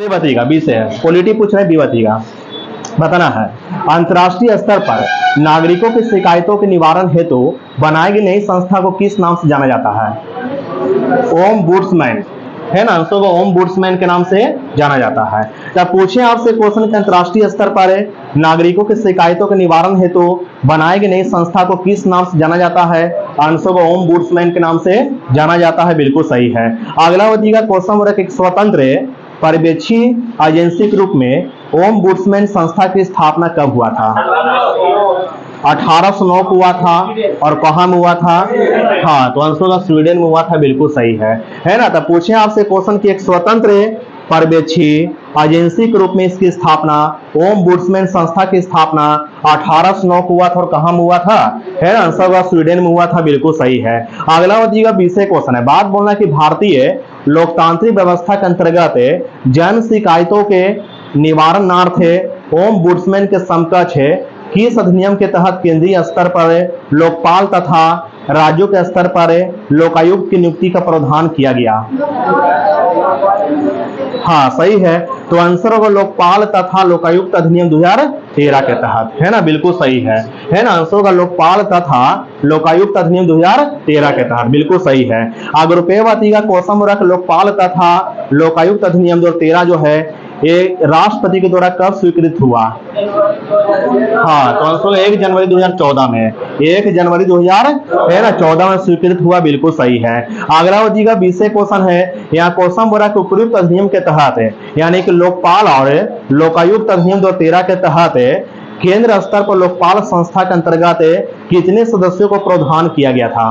B बताइएगा, B से है पॉलिटी पूछ रहे, बी बताइएगा। बताना है अंतर्राष्ट्रीय स्तर पर नागरिकों की शिकायतों के निवारण हेतु बनाई गई नई संस्था को किस नाम से जाना जाता है? ओम्बुड्समैन, है ना, उसको ओम्बुड्समैन के नाम से जाना जाता है। जब पूछे आपसे क्वेश्चन के अंतर्राष्ट्रीय स्तर पर नागरिकों की शिकायतों के निवारण हेतु बनाई गई नई संस्था को किस नाम से जाना जाता है? आंसर को ओम्बुड्समैन के नाम से जाना जाता है, बिल्कुल सही है। अगला बताइएगा क्वेश्चन, एक स्वतंत्र पर्यवेक्षी एजेंसी के रूप में ओम्बुड्समैन संस्था की स्थापना कब हुआ था? 1809 को हुआ था। और कहां में हुआ था? हाँ, तो आंसर का स्वीडन में हुआ था, बिल्कुल सही है ना। तो पूछे आपसे क्वेश्चन की एक स्वतंत्र पर्यवेक्षी एजेंसी के रूप में इसकी स्थापना, ओम्बुड्समैन संस्था की स्थापना 1809 को हुआ था और कहां में हुआ था? है ना, आंसर का स्वीडन में हुआ था, बिल्कुल सही है। अगला बताइएगा 20 क्वेश्चन है, बात बोलना कि भारतीय लोकतांत्रिक व्यवस्था के अंतर्गत जन शिकायतों के निवारणार्थ ओम्बुड्समैन के समकक्ष किस अधिनियम के तहत केंद्रीय स्तर पर लोकपाल तथा राज्यों के स्तर पर लोकायुक्त की नियुक्ति का प्रावधान किया गया? हाँ, सही है। तो आंसर होगा लोकपाल तथा लोकायुक्त अधिनियम 2013 के तहत, है ना, बिल्कुल सही है ना। आंसर होगा लोकपाल तथा लोकायुक्त अधिनियम 2013 के तहत, बिल्कुल सही है। अगर रुपये बताइएगा क्वेश्चन रख, लोकपाल तथा लोकायुक्त अधिनियम 2013 जो है ये राष्ट्रपति के द्वारा कब स्वीकृत हुआ? हाँ, तो आंसर 1 जनवरी 2014 में, 1 जनवरी 2014 में स्वीकृत हुआ, बिल्कुल सही है। अगला बताइएगा 20 क्वेश्चन है, यहाँ क्वेश्चन बोला कि उपयुक्त अधिनियम के तहत यानी कि लोकपाल और लोकायुक्त अधिनियम 2013 के तहत केंद्र स्तर पर लोकपाल संस्था के अंतर्गत कितने सदस्यों को प्रावधान किया गया था?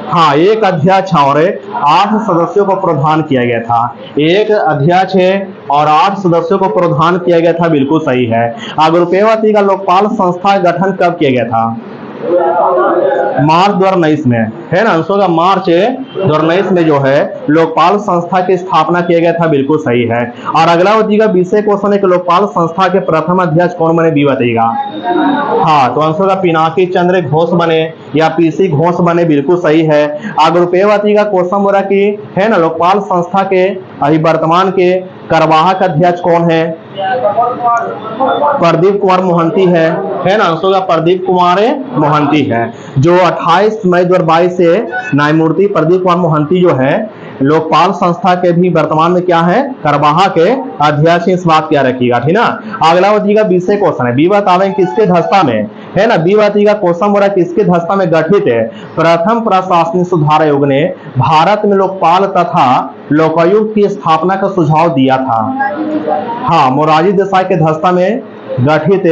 हाँ, 1 अध्यक्ष और 8 सदस्यों को प्रावधान किया गया था। 1 अध्यक्ष और 8 सदस्यों को प्रावधान किया गया था, बिल्कुल सही है। अगर रुपये बताइएगा लोकपाल संस्था का गठन कब किया गया था? मार्च 2019 में, है ना, आंसर का मार्च 2019 में जो है लोकपाल संस्था की स्थापना किया गया था, बिल्कुल सही है। और अगला बताइएगा 20 क्वेश्चन है कि लोकपाल संस्था के प्रथम अध्यक्ष कौन बने? बी बताइएगा। हाँ, तो आंसर का पिनाकी चंद्र घोष बने या पीसी घोष बने, बिल्कुल सही है। अगर रुपये बताइएगा क्वेश्चन बोला कि है ना लोकपाल संस्था के अभी वर्तमान के कार्यवाहक अध्यक्ष कौन है? प्रदीप कुमार मोहंती है ना, आंसर का प्रदीप कुमार मोहंती है। जो 28 मई 2022 से न्यायमूर्ति प्रदीप कुमार मोहंती जो है लोकपाल संस्था के भी वर्तमान में क्या है? कार्यवाहक के अध्यक्ष, इस बात क्या रखिएगा, ठीक ना। अगला बताइएगा 20 क्वेश्चन है, बी बतावें किसके धस्ता में, है ना, बी बताइएगा क्वेश्चन बोला किसके धस्ता में गठित है प्रथम प्रशासनिक सुधार आयोग ने भारत में लोकपाल तथा लोकायुक्त की स्थापना का सुझाव दिया था? हाँ, मोरारजी देसाई के धस्ता में गठित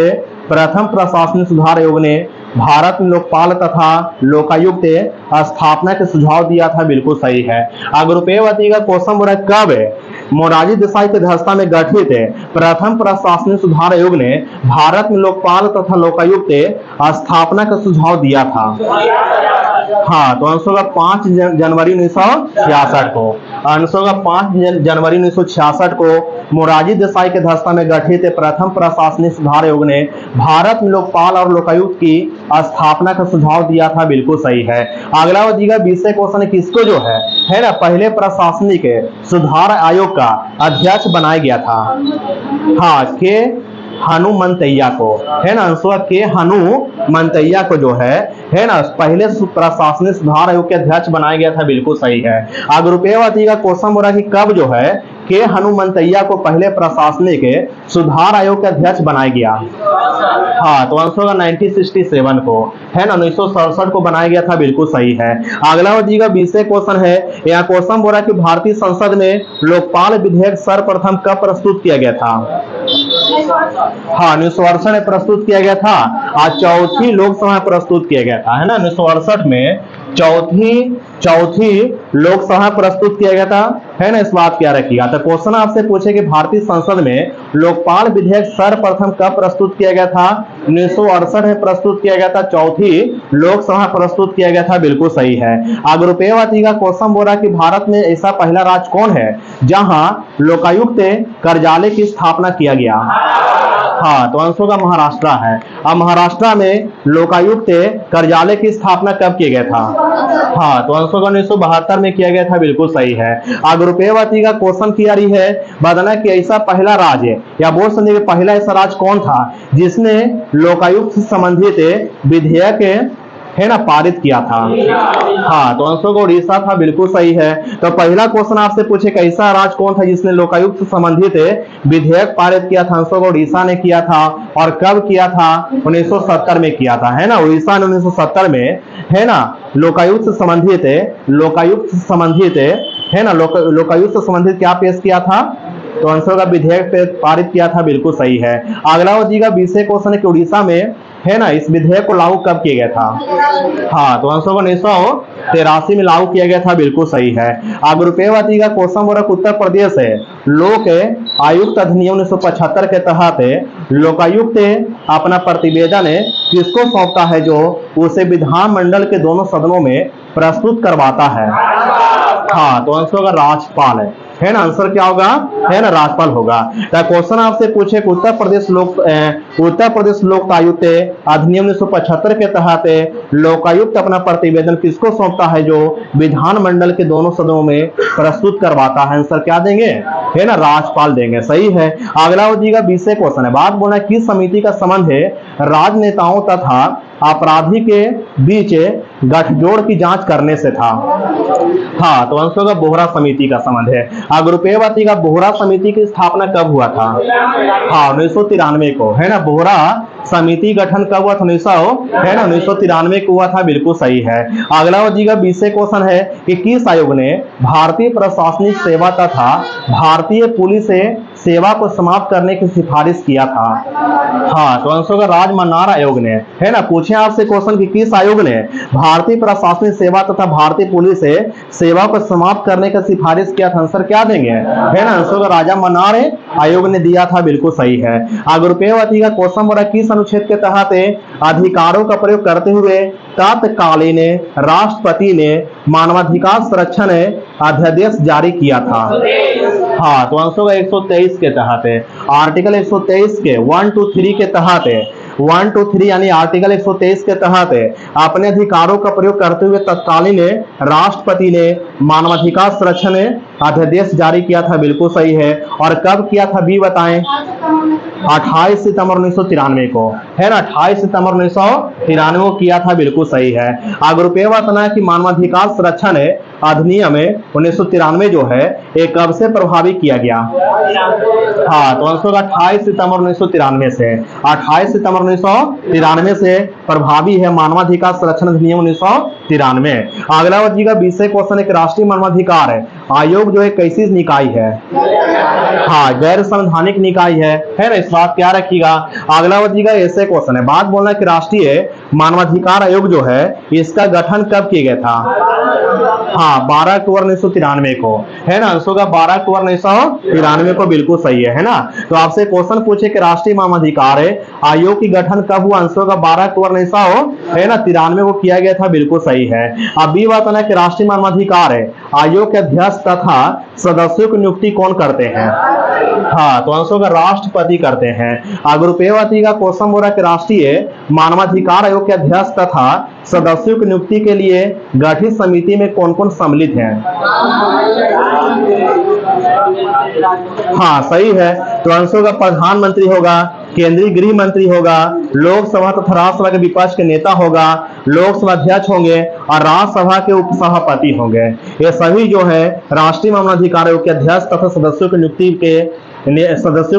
प्रथम प्रशासनिक सुधार आयोग ने भारत में लोकपाल तथा लोकायुक्त स्थापना के सुझाव दिया था, बिल्कुल सही है। अगर रुपये बताइएगा क्वेश्चन बोला कब मोरारजी देसाई के धस्ता में गठित प्रथम प्रशासनिक सुधार आयोग ने भारत में लोकपाल तथा लोकायुक्त स्थापना का सुझाव दिया था? हाँ, तो आंसर का 5 जनवरी 1966 को, आंसर का 5 जनवरी 1966 को मोरारजी देसाई के धस्ता में गठित प्रथम प्रशासनिक सुधार आयोग ने भारत में लोकपाल और लोकायुक्त की स्थापना का सुझाव दिया था, बिल्कुल सही है। अगला बताइएगा 20 क्वेश्चन किसको जो है ना पहले प्रशासनिक सुधार आयोग का अध्यक्ष बनाया गया था? हाँ, के हनुमंतैया को, है ना, आंसर के हनुमंतैया को जो है ना पहले प्रशासनिक सुधार आयोग के अध्यक्ष बनाया गया था, बिल्कुल सही है। अगर रुपये बताइएगा क्वेश्चन बोला कि कब जो है के हनुमंतैया को पहले प्रशासनिक सुधार आयोग के अध्यक्ष बनाया गया? हाँ, तो आंसर होगा 1967 को, है ना, 1967 को बनाया गया था, बिल्कुल सही है। अगला बताइएगा 20 क्वेश्चन है, यहाँ क्वेश्चन बोला कि भारतीय संसद में लोकपाल विधेयक सर्वप्रथम कब प्रस्तुत किया गया था? हाँ, 1968 में प्रस्तुत किया गया था। आज चौथी लोकसभा में प्रस्तुत किया गया था, है ना, 1968 में चौथी लोकसभा प्रस्तुत किया गया था, है ना, इस बात क्या रखिएगा। तो क्वेश्चन आपसे पूछे कि भारतीय संसद में लोकपाल विधेयक सर्वप्रथम कब प्रस्तुत किया गया था? 1968 में प्रस्तुत किया गया था, चौथी लोकसभा प्रस्तुत किया गया था, बिल्कुल सही है। अगर रुपये बताइएगा क्वेश्चन बोला कि भारत में ऐसा पहला राज्य कौन है जहां लोकायुक्त कार्यालय की स्थापना किया गया? हाँ, तो आंसर होगा महाराष्ट्र है। अब महाराष्ट्र में लोकायुक्त कार्यालय की स्थापना कब किया गया था? हाँ, तो आंसर होगा 1972 में किया गया था, बिल्कुल सही है। अगर रुपएवती का क्वेश्चन किया रही है, बताना कि ऐसा पहला राज्य या बोल सकते हैं पहला ऐसा राज्य कौन था जिसने लोकायुक्त से संबंधित विधेयक है ना पारित किया था? हाँ, तो आंसर को उड़ीसा था, बिल्कुल सही है। तो पहला क्वेश्चन आपसे पूछे कैसा राज्य कौन था जिसने लोकायुक्त से संबंधित विधेयक पारित किया था? आंसर को उड़ीसा ने किया था। और कब किया था? 1970 में किया था, है ना। उड़ीसा ने 1970 में, है ना, लोकायुक्त से संबंधित है ना, लोकायुक्त से संबंधित क्या पेश किया था? तो आंसर का विधेयक पे पारित किया था, बिल्कुल सही है। अगला हो जाएगा 20 क्वेश्चन है कि उड़ीसा में, है ना, इस विधेयक को लागू कब किया गया था? हाँ, तो आंसर को 1983 में लागू किया गया था, बिल्कुल सही है। अगर रुपएवती का क्वेश्चन हो रहा उत्तर प्रदेश है, लोक आयुक्त अधिनियम 1975 के तहत लोकायुक्त अपना प्रतिवेदन किसको सौंपता है जो उसे विधानमंडल के दोनों सदनों में प्रस्तुत करवाता है? हाँ, तो आंसर का राज्यपाल है ना। आंसर क्या होगा? है ना, राज्यपाल होगा। क्वेश्चन आपसे पूछे उत्तर प्रदेश लोकायुक्त अधिनियम 1975 के तहत लोकायुक्त अपना प्रतिवेदन किसको सौंपता है जो विधानमंडल के दोनों सदनों में प्रस्तुत करवाता है? आंसर क्या देंगे? है ना, राज्यपाल देंगे, सही है। अगला हो जाएगा 20 क्वेश्चन है, बात बोलना किस समिति का संबंध है राजनेताओं तथा अपराधी के बीच गठजोड़ की जांच करने से था? हाँ, तो आंसर का बोहरा समिति का संबंध है। अगर रुपएवती का बोहरा समिति की स्थापना कब हुआ था? हाँ, 1993 को, है ना। बोहरा समिति गठन कब हुआ था? 1993 को हुआ था, बिल्कुल सही है। अगला हो जाएगा 20 क्वेश्चन है कि किस आयोग ने भारतीय प्रशासनिक सेवा तथा भारतीय पुलिस सेवा को समाप्त करने की सिफारिश किया था? हाँ, तो आंसर का राजमन्नार आयोग ने, है ना। पूछे आपसे क्वेश्चन कि किस आयोग ने भारतीय प्रशासनिक सेवा तथा भारतीय पुलिस सेवा को समाप्त करने का सिफारिश किया था? आंसर क्या देंगे? है ना, आंसर का राजमन्नार आयोग ने दिया था, बिल्कुल सही है। अगर रुपएवती का क्वेश्चन बोला किस अनुच्छेद के तहत अधिकारों का प्रयोग करते हुए तत्कालीन राष्ट्रपति ने मानवाधिकार संरक्षण अध्यादेश जारी किया था? हाँ, तो आंसर का 123 के तहत है। आर्टिकल 123 के 1 to 3 के तहत है, 1 to 3 यानी आर्टिकल 123 के तहत अपने अधिकारों का प्रयोग करते हुए तत्कालीन राष्ट्रपति ने मानवाधिकार संरक्षण अध्यादेश जारी किया था, बिल्कुल सही है। और कब किया था भी बताएं? 28 सितंबर 1993 को, है ना। 28 सितंबर 1993 को किया था, बिल्कुल सही है। अगर रुपएवती की मानवाधिकार संरक्षण अधिनियम 1993 जो है ये कब से प्रभावी किया गया? हाँ, तो आंसर 28 सितंबर 1993 से, 28 सितंबर 1993 से प्रभावी है मानवाधिकार संरक्षण अधिनियम 1993। अगला बचेगा 20 क्वेश्चन एक राष्ट्रीय मानवाधिकार आयोग जो है कैसी निकाय है? हाँ, गैर संवैधानिक निकाय है ना, इस बात क्या रखिएगा। अगला बचेगा ऐसे क्वेश्चन है, बात बोलना कि राष्ट्रीय मानवाधिकार आयोग जो है इसका गठन कब किया गया था? हाँ, 12 अक्टूबर 1993 को, है ना। आंसर का 12 अक्टूबर 1993 को, बिल्कुल सही है ना। तो आपसे क्वेश्चन पूछे कि राष्ट्रीय मानवाधिकार आयोग की गठन कब हुआ? आंसर का 12 अक्टूबर 1993 को किया गया था, बिल्कुल सही है। अब भी बात है कि राष्ट्रीय मानवाधिकार आयोग के अध्यक्ष तथा सदस्यों की नियुक्ति कौन करते हैं? हाँ, तो आंसर का राष्ट्रपति करते हैं। अगर रुपएवती का क्वेश्चन हो रहा है कि राष्ट्रीय मानवाधिकार आयोग के अध्यक्ष तथा सदस्यों की नियुक्ति के लिए गठित समिति में कौन कौन सम्मिलित हैं? हाँ, सही है। तो आंसर का प्रधानमंत्री होगा, केंद्रीय गृह मंत्री होगा, लोकसभा तथा राज्यसभा के विपक्ष के नेता होगा, लोकसभा अध्यक्ष होंगे और राज्यसभा के उपसभापति होंगे। ये सभी जो है राष्ट्रीय मानवाधिकार आयोग के अध्यक्ष तथा सदस्यों की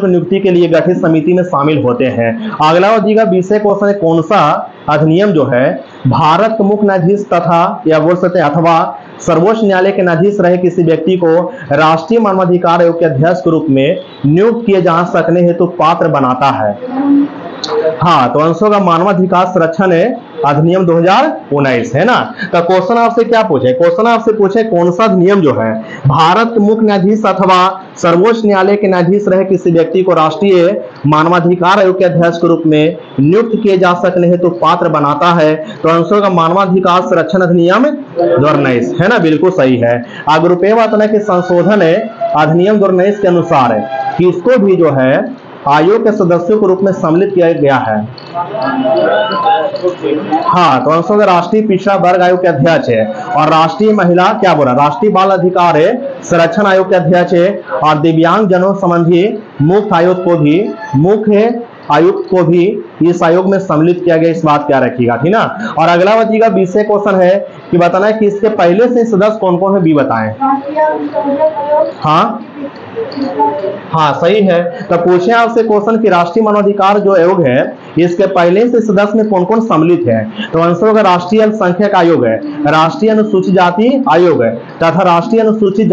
नियुक्ति के लिए गठित समिति में शामिल होते हैं। अगला हो जाएगा 20 क्वेश्चन, कौन सा अधिनियम जो है भारत के मुख्य न्यायाधीश तथा या बोल सकते हैं अथवा सर्वोच्च न्यायालय के न्यायाधीश रहे किसी व्यक्ति को राष्ट्रीय मानवाधिकार आयोग के अध्यक्ष के रूप में नियुक्त किए जा सकने हेतु पात्र बनाता है? हाँ, तो आंसर का मानवाधिकार संरक्षण अधिनियम 2019 है ना। तो क्वेश्चन आपसे क्या पूछे? क्वेश्चन आपसे पूछे कौन सा अधिनियम जो है भारत के मुख्य न्यायाधीश अथवा सर्वोच्च न्यायालय के न्यायाधीश रहे किसी व्यक्ति को राष्ट्रीय मानवाधिकार आयोग के अध्यक्ष के रूप में नियुक्त किए जा सकने हेतु पात्र बनाता है? तो आंसर का मानवाधिकार संरक्षण अधिनियम 2019 है ना, बिल्कुल सही है। अगर रुपएवती के संशोधन अधिनियम 2019 के अनुसार किसको भी जो है आयोग के सदस्यों के रूप में सम्मिलित किया गया है? हाँ, तो आंसर होगा राष्ट्रीय पिछड़ा वर्ग आयोग के अध्यक्ष है। और राष्ट्रीय महिला क्या बोला, राष्ट्रीय बाल अधिकार संरक्षण आयोग के अध्यक्ष है। और दिव्यांग जनों संबंधी मुख्य आयुक्त को भी इस आयोग में सम्मिलित किया गया, इस बात क्या रखिएगा, ठीक ना। और अगला बच्चेगा 20 क्वेश्चन है कि बताना है कि इसके पहले से सदस्य कौन कौन है, बी बताएं। हाँ सही है। तो पूछे आपसे क्वेश्चन कि राष्ट्रीय मानवाधिकार जो आयोग है इसके पहले से सदस्य में कौन कौन सम्मिलित है, तो आंसर होगा राष्ट्रीय अल्पसंख्यक आयोग है, राष्ट्रीय अनुसूचित जाति आयोग है, तथा राष्ट्रीय अनुसूचित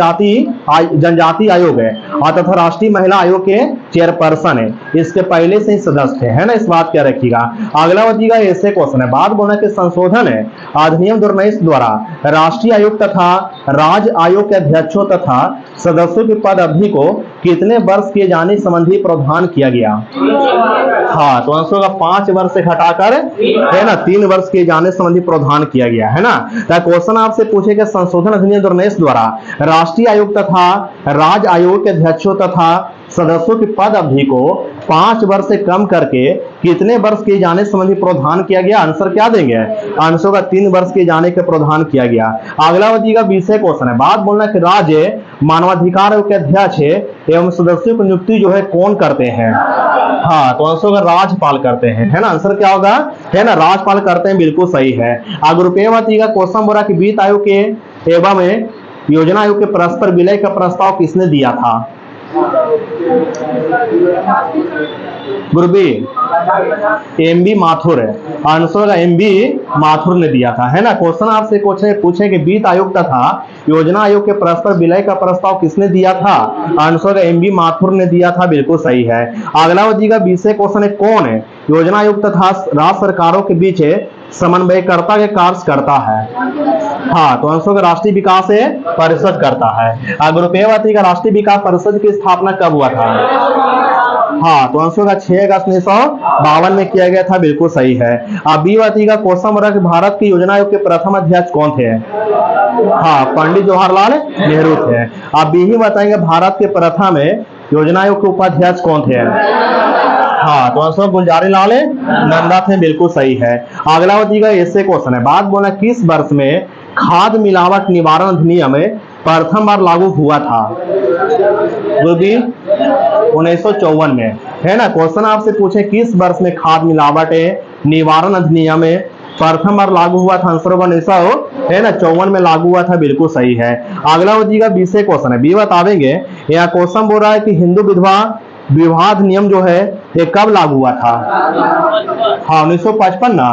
जनजाति आयोग है, और तथा राष्ट्रीय महिला आयोग के चेयरपर्सन है। इसके पहले से ही सदस्य है ना, इस बात क्या रखिएगा। अगला बच्चेगा ऐसे क्वेश्चन है, बात बोलना के संशोधन है अधिनियम 2019 द्वारा राष्ट्रीय आयोग तथा राज्य आयोग के अध्यक्षों तथा सदस्यों की पद अवधि को कितने वर्ष किए जाने संबंधी प्रावधान किया गया। हाँ, तो आंसर होगा 5 वर्ष से घटाकर है ना 3 वर्ष किए जाने संबंधी प्रावधान किया गया है ना। तो क्वेश्चन आपसे पूछेगा संशोधन अधिनियम 2019 द्वारा राष्ट्रीय आयोग तथा राज्य आयोग के अध्यक्षों तथा सदस्यों की पद अवधि को 5 वर्ष से कम करके कितने वर्ष किए जाने संबंधी प्रावधान किया गया। आंसर क्या देंगे, आंसर होगा 3 वर्ष किए जाने के प्रावधान किया गया। अगला बच्चेगा 20 क्वेश्चन है, बात बोलना कि राज्य मानवाधिकार आयोग के अध्यक्ष एवं सदस्यों की नियुक्ति जो है कौन करते हैं। हाँ, तो आंसर होगा राज्यपाल करते हैं, है ना। आंसर क्या होगा, है ना, राज्यपाल करते हैं, बिल्कुल सही है। अगर रुपये बच्चेगा क्वेश्चन बोला कि वित्त आयोग के एवं योजना आयोग के परस्पर विलय का प्रस्ताव किसने दिया था। गुरुबी एमबी माथुर है, आंसर का एमबी माथुर ने दिया था, है ना। क्वेश्चन आपसे पूछे कि वित्त आयोग तथा योजना आयोग के परस्पर विलय का प्रस्ताव किसने दिया था, आंसर का एमबी माथुर ने दिया था, बिल्कुल सही है। अगला बच्चेगा 20 क्वेश्चन है, कौन है योजना आयोग तथा राज्य सरकारों के बीच समन्वयकर्ता के कार्य करता है। हाँ, तो आंसर का राष्ट्रीय विकास परिषद करता है। अगर रुपये का राष्ट्रीय विकास परिषद की स्थापना कब हुआ था। हाँ, तो आंसर का 6 अगस्त 1952 में किया गया था, बिल्कुल सही है। अब बी बाती का क्वेश्चन बोला कि भारत की योजना आयोग के प्रथम अध्यक्ष कौन थे। हाँ, पंडित जवाहरलाल नेहरू थे। अब बी ही बताएंगे भारत के प्रथम योजना आयोग के उपाध्यक्ष कौन थे। हाँ, तो आंसर गुलजारीलाल नंदा थे, बिल्कुल सही है। अगला बच्चेगा ऐसे क्वेश्चन है, बात बोला किस वर्ष में खाद्य मिलावट निवारण अधिनियम प्रथम बार लागू हुआ था। 1954 में, है ना। क्वेश्चन आपसे पूछे किस वर्ष में खाद्य मिलावट निवारण अधिनियम प्रथम बार लागू हुआ था, आंसर होगा 1954 में लागू हुआ था, बिल्कुल सही है। अगला बच्चेगा 20 क्वेश्चन है, बी बतावेंगे। यह क्वेश्चन बोल रहा है कि हिंदू विधवा विवाह अधिनियम जो है ये कब लागू हुआ था। हाँ, 1955 ना,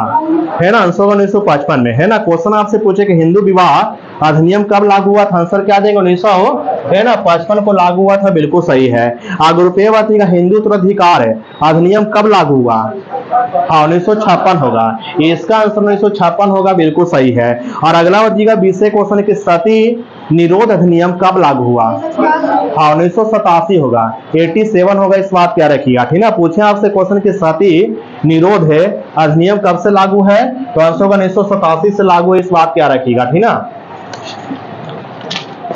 है ना, आंसर 1955 में, है ना। क्वेश्चन आपसे पूछे कि हिंदू विवाह अधिनियम कब लागू हुआ था, आंसर क्या देंगे 1955 को लागू हुआ था, बिल्कुल सही है। अगर रुपये बाती का हिंदू उत्तराधिकार अधिनियम कब लागू हुआ। हाँ, 1956 होगा, इसका आंसर 1956 होगा, बिल्कुल सही है। और अगला बच्चेगा 20 क्वेश्चन की सती निरोध अधिनियम कब लागू हुआ। हाँ, 1987 होगा, 87 होगा, इस बात क्या रखिएगा, ठीक है। पूछे आपसे क्वेश्चन की सती निरोध अधिनियम कब से लागू है, तो आंसर होगा 1987 से लागू है, इस बात क्या रखिएगा, ठीक है।